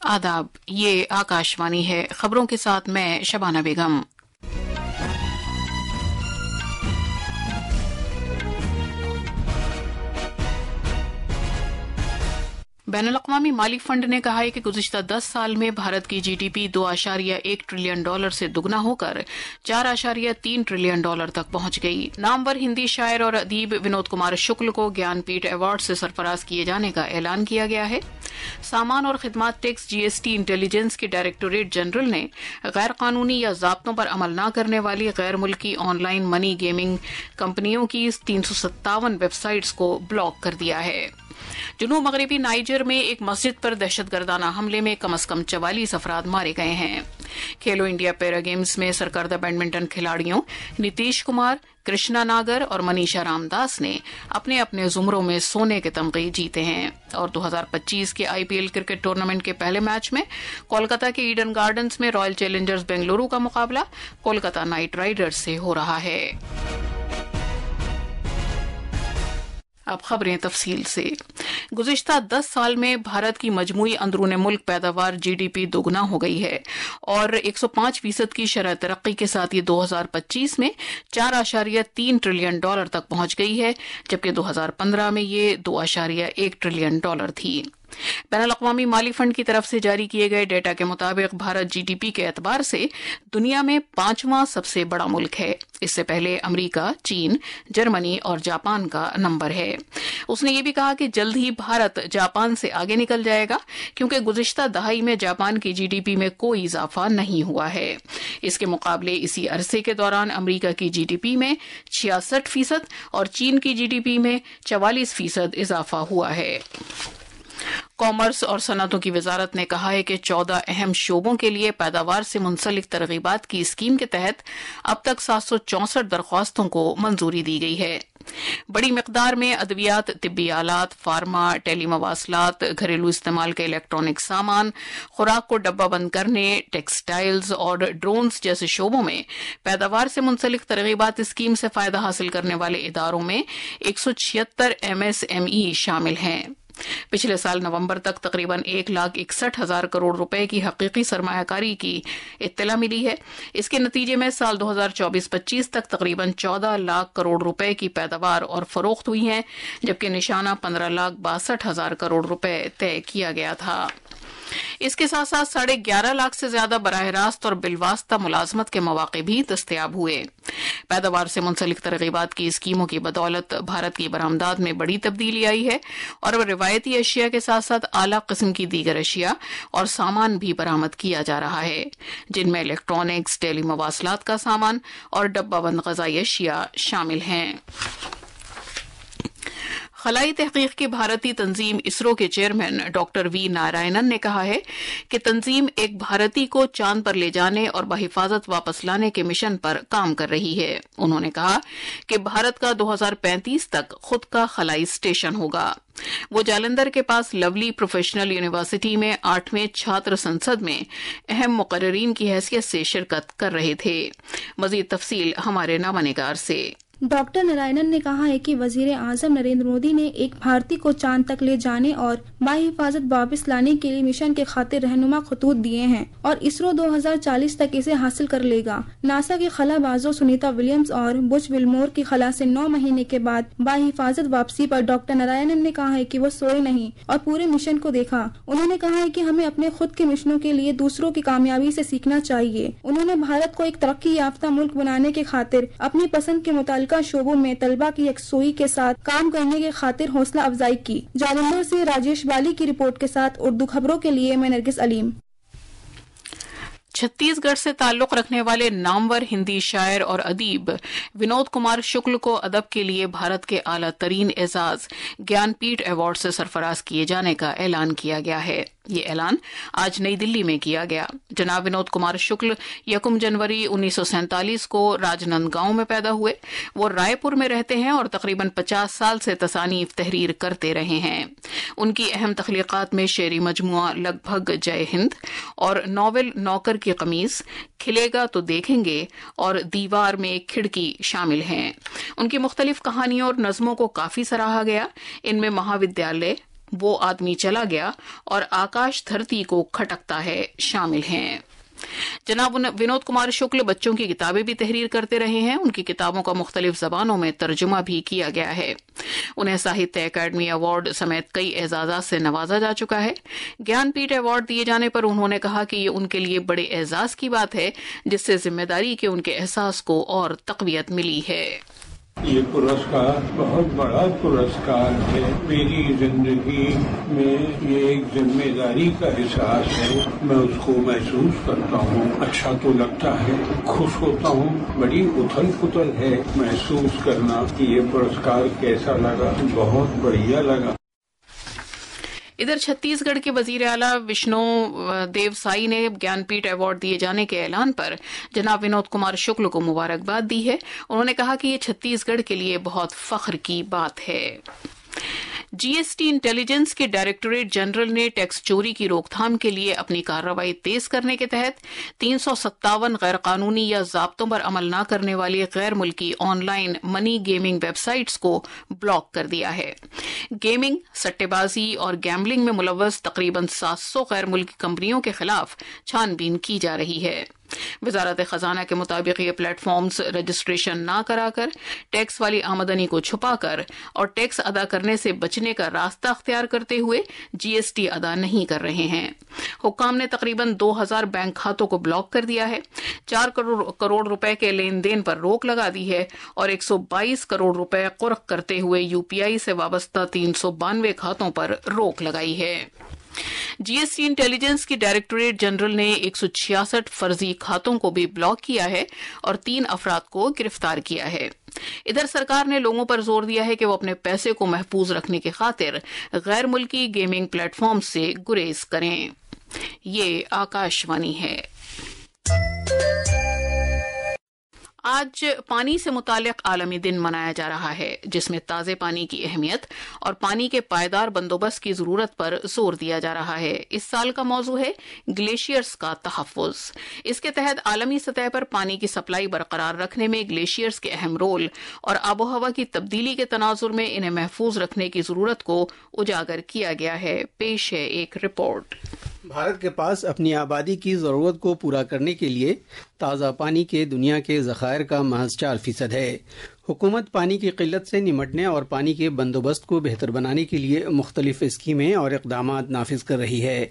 आदाब, ये आकाशवाणी है। खबरों के साथ मैं शबाना बेगम। बैनुल-अक़वामी माली फंड ने कहा है कि गुज़िश्ता 10 साल में भारत की जीडीपी $2.1 ट्रिलियन से दुगना होकर $4.3 ट्रिलियन तक पहुंच गई। नामवर हिंदी शायर और अदीब विनोद कुमार शुक्ल को ज्ञानपीठ अवार्ड से सरफराज किए जाने का ऐलान किया गया है। सामान और खिदमात टैक्स जीएसटी इंटेलिजेंस के डायरेक्टोरेट जनरल ने गैर कानूनी या ज़ाब्तों पर अमल न करने वाली गैर मुल्की ऑनलाइन मनी गेमिंग कंपनियों की 357 वेबसाइट्स को ब्लॉक कर दिया है। जुनूब मगरबी नाइजर में एक मस्जिद पर दहशतगर्दाना हमले में कम से कम 44 अफराद मारे गए हैं। खेलो इंडिया पैरा गेम्स में सरकर्दा बैडमिंटन खिलाड़ियों नीतीश कुमार, कृष्णा नागर और मनीषा रामदास ने अपने अपने जुमरों में सोने के तमगे जीते हैं। और 2025 के आईपीएल क्रिकेट टूर्नामेंट के पहले मैच में कोलकाता के ईडन गार्डन्स में रॉयल चैलेंजर्स बेंगलुरु का मुकाबला कोलकाता नाइट राइडर्स से हो रहा है। अब खबरें तफसील से। गुज़िश्ता 10 साल में भारत की मजमूई अंदरूनी मुल्क पैदावार जीडीपी दोगुना हो गई है और 105% की शरह तरक्की के साथ ये 2025 में $4.3 ट्रिलियन तक पहुंच गई है, जबकि 2015 में ये $2.1 ट्रिलियन थी। बैनुल-अक़वामी माली फंड की तरफ से जारी किए गए डेटा के मुताबिक भारत जीडीपी के एतबार से दुनिया में 5वां सबसे बड़ा मुल्क है। इससे पहले अमेरिका, चीन, जर्मनी और जापान का नंबर है। उसने ये भी कहा कि जल्द ही भारत जापान से आगे निकल जाएगा, क्योंकि गुज़िश्ता दहाई में जापान की जीडीपी में कोई इजाफा नहीं हुआ है। इसके मुकाबले इसी अरसे के दौरान अमेरिका की जीडीपी में 66% और चीन की जीडीपी में 44% इजाफा हुआ है। कॉमर्स और सनअतों की वजारत ने कहा है कि 14 अहम शोबों के लिए पैदावार से मुंसलिक तरगीबात की स्कीम के तहत अब तक 764 दरख्वास्तों को मंजूरी दी गई है। बड़ी मिकदार में अद्वियात, तिब्बी आलात, फार्मा, टेलीमवासलात, घरेलू इस्तेमाल के इलेक्ट्रॉनिक सामान, खुराक को डब्बा बंद करने, टेक्सटाइल्स और ड्रोन्स जैसे शोबों में पैदावार से मुंसलिक तरगीबात स्कीम से फायदा हासिल करने वाले इदारों में 176 MSME शामिल हैं। पिछले साल नवंबर तक तकरीबन 1,61,000 करोड़ रुपए की हकीकी सरमायाकारी की इत्तला मिली है। इसके नतीजे में साल 2024-25 तक तकरीबन 14 लाख करोड़ रुपए की पैदावार और फरोख्त हुई है, जबकि निशाना 15,62,000 करोड़ रुपए तय किया गया था। इसके साथ साथ 11.5 लाख से ज्यादा बराह रास्त और बिलवास्ता मुलाजमत के मौके भी दस्तयाब हुए। पैदावार से मुंसलिक तरगीबात की स्कीमों की बदौलत भारत की बरामदात में बड़ी तब्दीली आई है और रिवायती अशिया के साथ साथ आला किस्म की दीगर अशिया और सामान भी बरामद किया जा रहा है, जिनमें इलेक्ट्रॉनिक्स, टेलीमवासलात का सामान और डब्बाबंद ग़िज़ाई अशिया शामिल हैं। खलाई तहकीक की भारतीय तंजीम इसरो के चेयरमैन डॉक्टर वी नारायणन ने कहा है कि तंजीम एक भारतीय को चांद पर ले जाने और बहिफाजत वापस लाने के मिशन पर काम कर रही है। उन्होंने कहा कि भारत का 2035 तक खुद का खलाई स्टेशन होगा। वो जालंधर के पास लवली प्रोफेशनल यूनिवर्सिटी में 8वें छात्र संसद में अहम मुकर्ररीन की हैसियत से शिरकत कर रहे थे। मजीद तफसील हमारे नामानिगार से। डॉक्टर नारायणन ने कहा है कि वजीर आजम नरेंद्र मोदी ने एक भारतीय को चांद तक ले जाने और बाहिफाजत वापस लाने के लिए मिशन के खातिर रहनुमा खतूत दिए हैं और इसरो 2040 तक इसे हासिल कर लेगा। नासा के खलाबाजों सुनीता विलियम्स और बुच विल्मोर की खला से 9 महीने के बाद बाहिफाजत वापसी पर डॉक्टर नारायणन ने कहा है कि वो सोए नहीं और पूरे मिशन को देखा। उन्होंने कहा है कि हमें अपने खुद के मिशनों के लिए दूसरों की कामयाबी से सीखना चाहिए। उन्होंने भारत को एक तरक्की याफ्ता मुल्क बनाने के खातिर अपनी पसंद के मुताबिक शोबों में तलबा की यकसुई के साथ काम करने के खातिर हौसला अफजाई की। जालंधर से राजेश बाली की रिपोर्ट के साथ उर्दू खबरों के लिए मैं नरगिस अलीम। छत्तीसगढ़ से ताल्लुक रखने वाले नामवर हिंदी शायर और अदीब विनोद कुमार शुक्ल को अदब के लिए भारत के आला तरीन एजाज ज्ञानपीठ अवार्ड से सरफराज किए जाने का ऐलान किया गया है। ये ऐलान आज नई दिल्ली में किया गया। जनाब विनोद कुमार शुक्ल 1 जनवरी 1947 को राजनांदगांव में पैदा हुए। वो रायपुर में रहते हैं और तकरीबन 50 साल से तसानीफ तहरीर करते रहे हैं। उनकी अहम तख्लीकात में शेरी मजमुआ लगभग जय हिंद और नॉवेल नौकर की कमीज, खिलेगा तो देखेंगे और दीवार में खिड़की शामिल हैं। उनकी मुख्तलिफ कहानियों और नज़मों को काफी सराहा गया। इनमें महाविद्यालय, وہ آدمی چلا گیا اور آکاش دھرتی کو کھٹکتا ہے شامل ہیں۔ جناب ونود کمار شکل بچوں کی کتابیں بھی تحریر کرتے رہے ہیں۔ ان کی کتابوں کا مختلف زبانوں میں ترجمہ بھی کیا گیا ہے۔ انہیں ساہتیہ اکیڈمی ایوارڈ سمیت کئی اعزازات سے نوازا جا چکا ہے۔ گیان پیٹھ ایوارڈ دیے جانے پر انہوں نے کہا کہ یہ ان کے لیے بڑے اعزاز کی بات ہے، جس سے ذمہ داری کے ان کے احساس کو اور تقویت ملی ہے۔ یہ پرسکار بہت بڑا پرسکار ہے۔ میری زندگی میں یہ ایک ذمہ داری کا احساس ہے، میں اس کو محسوس کرتا ہوں۔ اچھا تو لگتا ہے، خوش ہوتا ہوں، بڑی اتھل پتھل ہے محسوس کرنا کہ یہ پرسکار کیسا لگا، بہت بڑھیا لگا۔ ادھر چھتیس گڑھ کے وزیر اعلیٰ وشنو دیو سائی نے گیان پیٹھ ایوارڈ دیے جانے کے اعلان پر جناب ونود کمار شکل کو مبارکباد دی ہے۔ انہوں نے کہا کہ یہ چھتیس گڑھ کے لیے بہت فخر کی بات ہے۔ جی ایس ٹی انٹیلیجنس کے ڈائریکٹوریٹ جنرل نے ٹیکس چوری کی روک تھام کے لیے اپنی کارروائی تیز کرنے کے تحت 357 غیر قانونی یا ضابطوں پر عمل نہ کرنے والی غیر ملکی on line money gaming web sites کو بلاک کر دیا ہے۔ گیمنگ، سٹے بازی اور گیمبلنگ میں ملوث تقریباً 700 غیر ملکی کمپنیوں کے خلاف چھان بین کی جا رہی ہے۔ وزارت خزانہ کے مطابق یہ پلیٹ فارمز رجسٹریشن نہ کرا کر، ٹیکس والی آمدنی کو چھپا کر اور ٹیکس ادا کرنے سے بچنے کا راستہ اختیار کرتے ہوئے جی ایس ٹی ادا نہیں کر رہے ہیں۔ حکام نے تقریباً 2000 بینک کھاتوں کو بلاک کر دیا ہے، 4 کروڑ روپے کے لین دین پر روک لگا دی ہے اور 122 کروڑ روپے قرق کرتے ہوئے یو پی آئی سے وابستہ 392 کھاتوں پر روک لگائی ہے۔ جی ایس ٹی انٹیلیجنس کی ڈائریکٹوریٹ جنرل نے 166 فرضی کھاتوں کو بھی بلاک کیا ہے اور 3 افراد کو گرفتار کیا ہے۔ ادھر سرکار نے لوگوں پر زور دیا ہے کہ وہ اپنے پیسے کو محفوظ رکھنے کی خاطر غیر ملکی گیمنگ پلیٹ فارم سے گریز کریں۔ یہ آکاش وانی ہے۔ آج پانی سے متعلق عالمی دن منایا جا رہا ہے، جس میں تازے پانی کی اہمیت اور پانی کے پائیدار بندوبست کی ضرورت پر زور دیا جا رہا ہے۔ اس سال کا موضوع ہے گلیشیئرز کا تحفظ۔ اس کے تحت عالمی سطح پر پانی کی سپلائی برقرار رکھنے میں گلیشیئرز کے اہم رول اور آب و ہوا کی تبدیلی کے تناظر میں انہیں محفوظ رکھنے کی ضرورت کو اجاگر کیا گیا ہے۔ پیش ہے ایک رپورٹ۔ بھارت کے پاس اپنی آبادی کی ضرورت کو پورا کرنے کے لیے تازہ پانی کے دنیا کے ذخائر کا محض 4% ہے۔ حکومت پانی کی قلت سے نمٹنے اور پانی کے بندوبست کو بہتر بنانے کے لیے مختلف اسکیمیں اور اقدامات نافذ کر رہی ہے۔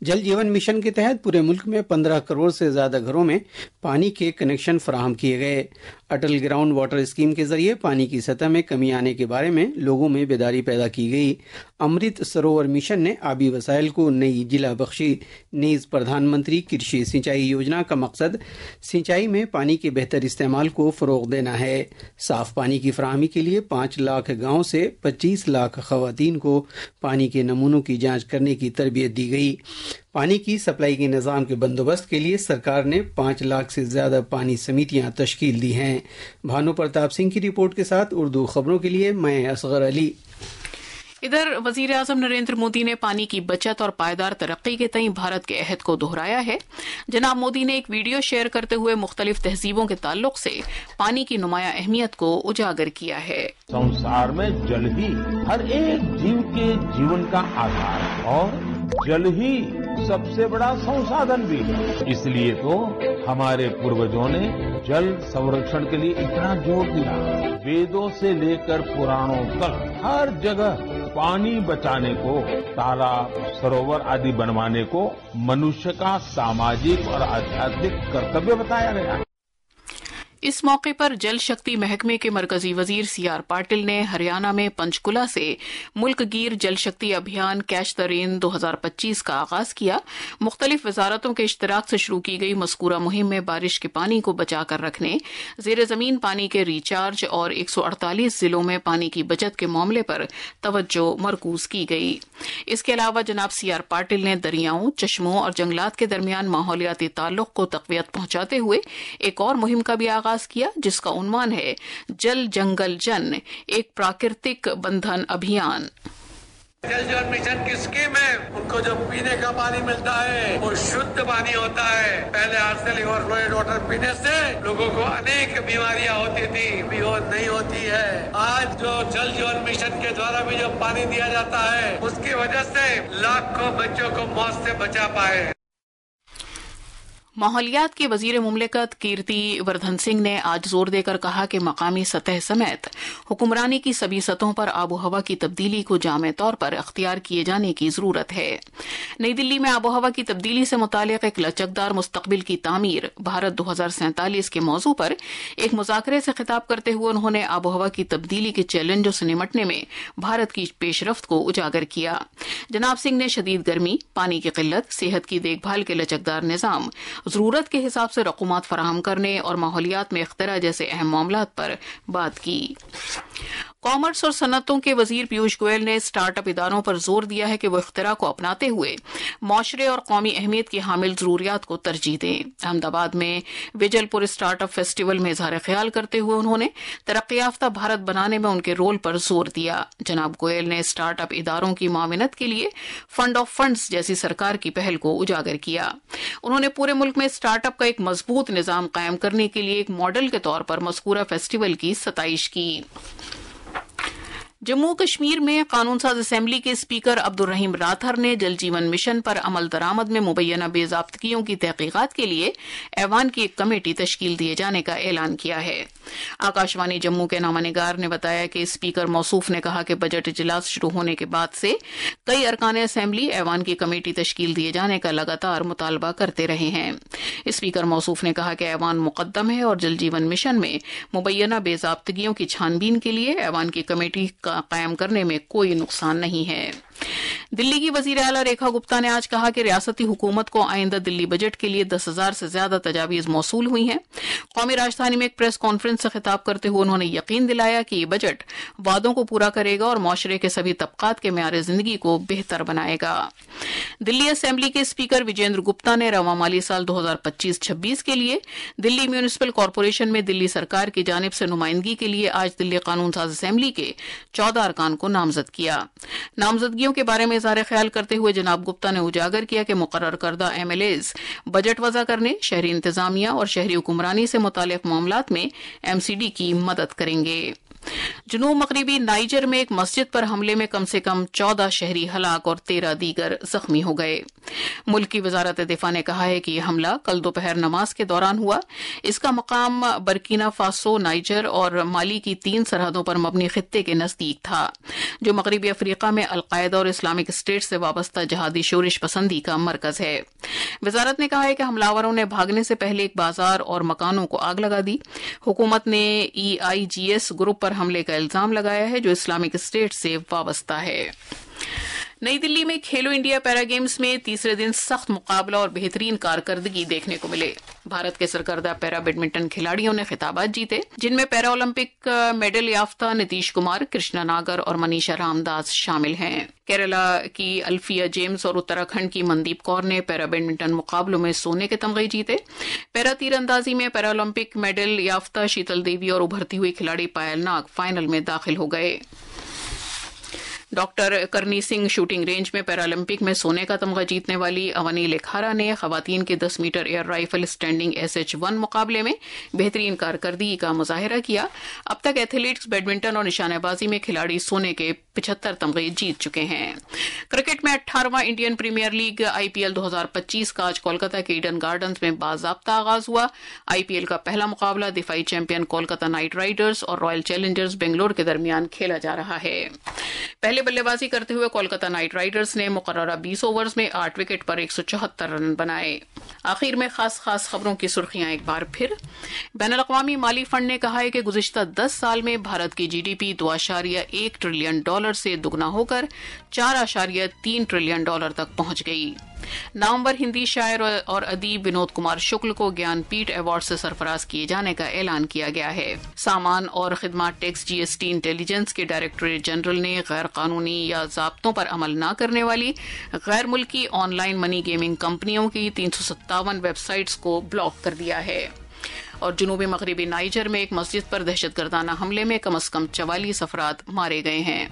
جل جیون مشن کے تحت پورے ملک میں 15 کروڑ سے زیادہ گھروں میں پانی کے کنیکشن فراہم کیے گئے۔ اٹل گراؤنڈ واٹر اسکیم کے ذریعے پانی کی سطح میں کمی آنے کے بارے میں لوگوں میں بیداری پیدا کی گئی۔ امرت سروور مشن نے آبی وسائل کو نئی جلا بخشی۔ نیز پردھان منتری کرشی سینچائی یوجنا کا مقصد سینچائی میں پانی کے بہتر استعمال کو فروغ دینا ہے۔ صاف پانی کی فراہمی کے لیے 5 لاکھ گاؤں سے 25 لاکھ خواتین کو پانی کے نمونوں کی جانچ کرنے کی تربیت دی گئی۔ پانی کی سپلائی کے نظام کے بندوبست کے لیے سرکار نے 5 لاکھ سے زیادہ پانی سمیتیاں تشکیل دی ہیں۔ بھانو پرتاپ سنگھ کی رپورٹ کے ساتھ اردو خبروں کے لیے میں اصغر علی۔ ادھر وزیر اعظم نریندر مودی نے پانی کی بچت اور پائیدار ترقی کے تئیں بھارت کے عہد کو دہرایا ہے۔ جناب مودی نے ایک ویڈیو شیئر کرتے ہوئے مختلف تہذیبوں کے تعلق سے پانی کی نمایاں اہمیت کو اجاگر کیا ہے۔ संसार में जल ही हर एक जीव के जीवन का आधार है और जल ही सबसे बड़ा संसाधन भी है। इसलिए तो हमारे पूर्वजों ने जल संरक्षण के लिए इतना जोर दिया। वेदों से लेकर पुराणों तक हर जगह पानी बचाने को, तालाब, सरोवर आदि बनवाने को मनुष्य का सामाजिक और आध्यात्मिक कर्तव्य बताया गया है। اس موقع پر جل شکتی محکمے کے مرکزی وزیر سی آر پاٹل نے ہریانہ میں پنچکولہ سے ملک گیر جل شکتی ابھیان کیچ دی رین 2025 کا آغاز کیا۔ مختلف وزارتوں کے اشتراک سے شروع کی گئی مذکورہ مہم میں بارش کے پانی کو بچا کر رکھنے، زیر زمین پانی کے ریچارج اور 148 ضلعوں میں پانی کی بچت کے معاملے پر توجہ مرکوز کی گئی۔ اس کے علاوہ جناب سی آر پاٹل نے دریاؤں، چشموں اور جنگلات کے درمیان ماحولیاتی تعلق کو تقویت پہنچاتے ہوئے ایک اور مہم کا بھی آغاز کیا، جس کا عنوان ہے جل جنگل جن، ایک پراکرتک بندھن ابھیان۔ जल जीवन मिशन की स्कीम है, उनको जो पीने का पानी मिलता है वो शुद्ध पानी होता है। पहले आर्सेनिक और फ्लोराइड वाटर पीने से लोगों को अनेक बीमारियां होती थी, अभी वो नहीं होती है। आज जो जल जीवन मिशन के द्वारा भी जो पानी दिया जाता है, उसकी वजह से लाखों बच्चों को मौत से बचा पाए। माहौलियात के वजीर मुमलिकत कीर्ति वर्धन सिंह ने आज जोर देकर कहा कि मकामी सतह समेत हुक्मरानी की सभी सतहों पर आबो हवा की तब्दीली को जामे तौर पर अख्तियार किए जाने की जरूरत है। नई दिल्ली में आबो हवा की तब्दीली से मुतालिक एक लचकदार मुस्तकबिल की तामीर भारत 2047 के मौजू पर एक मुज़ाकरे से खिताब करते हुए उन्होंने आबो हवा की तब्दीली के चैलेंजों से निमटने में भारत की पेशरफ्त को उजागर किया। जनाब सिंह ने शदीद गर्मी, पानी की किल्लत, सेहत की देखभाल के लचकदार निज़ाम, जरूरत के हिसाब से रकूमात फराहम करने और माहौलियात में इख्तिरा जैसे अहम मामलात पर बात की। कॉमर्स और सनअतों के वजीर पीयूष गोयल ने स्टार्ट अप इदारों पर जोर दिया है कि वो इख्तिरा को अपनाते हुए माशरे और कौमी अहमियत की हामिल जरूरियात को तरजीह दें। अहमदाबाद में विजलपुर स्टार्ट अप फेस्टिवल में इजहार ख्याल करते हुए उन्होंने तरक्की याफ्ता भारत बनाने में उनके रोल पर जोर दिया। जनाब गोयल ने स्टार्ट अप इदारों की माविनत के लिए फंड ऑफ फंड्स जैसी सरकार की पहल को उजागर किया। उन्होंने पूरे मुल्क में स्टार्ट अप का एक मजबूत निजाम कायम करने के लिए एक मॉडल के तौर पर मज़कूरा फेस्टिवल की सताइश की। जम्मू कश्मीर में कानून साज असेंबली के स्पीकर अब्दुल रहीम राथर ने जल जीवन मिशन पर अमल दरामद में मुबैना बेज़ाब्तगियों की तहकीकात के लिए ऐवान की एक कमेटी तश्कील दिए जाने का ऐलान किया है। आकाशवाणी जम्मू के नामानिगार ने बताया कि स्पीकर मौसूफ ने कहा कि बजट इजलास शुरू होने के बाद से कई अरकान असेंबली ऐवान की कमेटी तश्कील दिए जाने का लगातार मुतालबा करते रहे हैं। स्पीकर मौसूफ ने कहा कि ऐवान मुकद्दम है और जल जीवन मिशन में मुबैना बेज़ाब्तगियों की छानबीन के लिए ऐवान की कमेटी कायम करने में कोई नुकसान नहीं है। दिल्ली की वजीर आला रेखा गुप्ता ने आज कहा कि रियासती हुकूमत को आइंदा दिल्ली बजट के लिए 10,000 से ज्यादा तजावीज मौसूल हुई हैं। कौमी राजधानी में एक प्रेस कॉन्फ्रेंस से खिताब करते हुए उन्होंने यकीन दिलाया कि ये बजट वादों को पूरा करेगा और मुआशरे के सभी तबकात के मेयार जिंदगी को बेहतर बनाएगा। दिल्ली असेंबली के स्पीकर विजेंद्र गुप्ता ने रवा माली साल 2025-26 के लिए दिल्ली म्यूनिसिपल कॉरपोरेशन में दिल्ली सरकार की जानिब से नुमाइंदगी के लिए आज दिल्ली कानून साज असेंबली के 14 अरकान को नामजद किया। नामजदगियों के बारे में इज़हार ख्याल करते हुए जनाब गुप्ता ने उजागर किया कि मुकर्रर करदा MLAs बजट वज़ा करने, शहरी इंतजामिया और शहरी हुक्मरानी से मुताल्लिक़ मामलात में MCD की मदद करेंगे। जनूब मगरिबी नाइजर में एक मस्जिद पर हमले में कम से कम 14 शहरी हलाक और 13 दीगर जख्मी हो गए। मुल्क की वजारत दिफा ने कहा है कि यह हमला कल दोपहर नमाज के दौरान हुआ। इसका मकाम बर्किना फासो, नाइजर और माली की 3 सरहदों पर मबनी खित्ते के नजदीक था, जो मगरबी अफ्रीका में अलकायदा और इस्लामिक स्टेट से वाबस्ता जहादी शोरिश पसंदी का मरकज है। वजारत ने कहा है कि हमलावरों ने भागने से पहले एक बाजार और मकानों को आग लगा दी। हुकूमत ने EIGS ग्रुप पर हमले का इल्जाम लगाया है, जो इस्लामिक स्टेट से वाबस्ता है। नई दिल्ली में खेलो इंडिया पैरा गेम्स में तीसरे दिन सख्त मुकाबला और बेहतरीन कारकर्दगी देखने को मिले। भारत के सरकर्दा पैरा बैडमिंटन खिलाड़ियों ने खिताबात जीते, जिनमें पैरा ओलंपिक मेडल याफ्ता नीतीश कुमार, कृष्णा नागर और मनीषा रामदास शामिल हैं। केरला की अल्फिया जेम्स और उत्तराखंड की मनदीप कौर ने पैरा बैडमिंटन मुकाबलों में सोने के तमगे जीते। पैरा तीरंदाजी में पैरा ओलंपिक मेडल याफ्ता शीतल देवी और उभरती हुई खिलाड़ी पायल नाग फाइनल में दाखिल हो गए। डॉक्टर करनी सिंह शूटिंग रेंज में पैरालंपिक में सोने का तमगा जीतने वाली अवनी लेखारा ने खवातीन के 10 metre air rifle standing SH1 मुकाबले में बेहतरीन कारकर्दगी का मुजाहिरा किया। अब तक एथलीट्स, बैडमिंटन और निशानेबाजी में खिलाड़ी सोने के 75 तमगे जीत चुके हैं। क्रिकेट में 18वां इंडियन प्रीमियर लीग IPL 2025 का आज कोलकाता के ईडन गार्डन्स में बाज़ाब्ता आगाज हुआ। IPL का पहला मुकाबला दिफाई चैंपियन कोलकाता नाइट राइडर्स और रॉयल चैलेंजर्स बेंगलोर के दरमियान खेला जा रहा है। पहले बल्लेबाजी करते हुए कोलकाता नाइट राइडर्स ने मुकर्ररा 20 ओवर्स में 8 विकेट पर 174 रन बनाए। आखिर में खास खबरों की सुर्खियां एक बार फिर। बैनुल-अक़वामी माली फंड ने कहा है कि गुज़िश्ता 10 साल में भारत की GDP $2.1 ट्रिलियन से दुगना होकर $4.3 ट्रिलियन तक पहुंच गई। नामवर हिंदी शायर और अदीब विनोद कुमार शुक्ल को ज्ञानपीठ अवार्ड से सरफराज किए जाने का ऐलान किया गया है। सामान और खिदमात टैक्स GST इंटेलिजेंस के डायरेक्टरेट जनरल ने गैर कानूनी या ज़ाब्तों पर अमल न करने वाली गैर मुल्की ऑनलाइन मनी गेमिंग कंपनियों की 357 वेबसाइट्स को ब्लॉक कर दिया है। اور جنوبی مغربی نائجر میں ایک مسجد پر دہشت گردانہ حملے میں کم از کم 44 افراد مارے گئے ہیں۔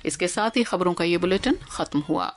اس کے ساتھ ہی خبروں کا یہ بلیٹن ختم ہوا۔